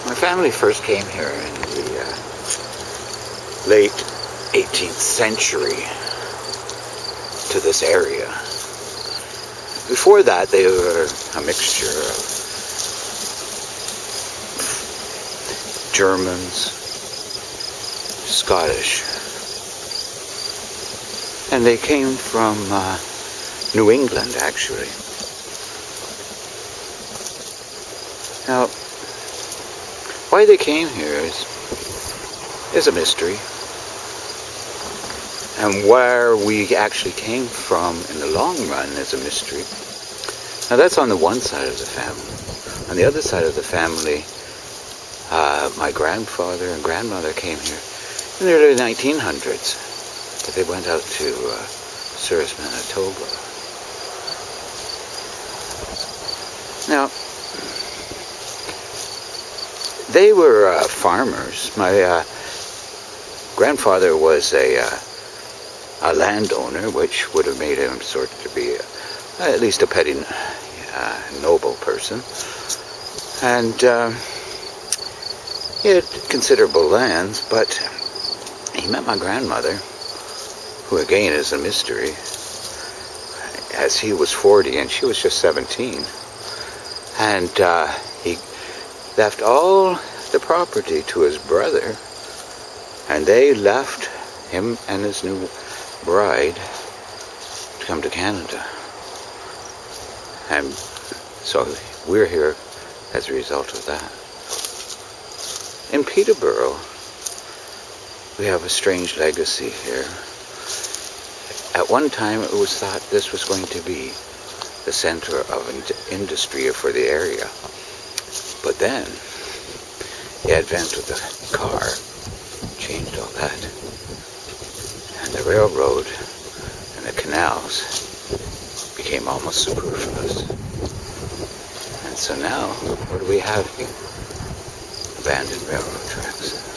My family first came here in the late 18th century to this area. Before that, they were a mixture of Germans, Scottish, and they came from New England, actually. Now, why they came here is a mystery. And where we actually came from in the long run is a mystery. Now that's on the one side of the family. On the other side of the family, my grandfather and grandmother came here in the early 1900s. But they went out to Souris, Manitoba. Now, they were farmers. My grandfather was a landowner, which would have made him sort of to be at least a petty noble person. And he had considerable lands, but he met my grandmother, who again is a mystery, as he was 40 and she was just 17. And he left all the property to his brother, and they left him and his new bride to come to Canada. And so we're here as a result of that. In Peterborough, we have a strange legacy here. At one time, it was thought this was going to be the center of industry for the area. But then, the advent of the car changed all that. And the railroad and the canals became almost superfluous. And so now, what do we have here? Abandoned railroad tracks.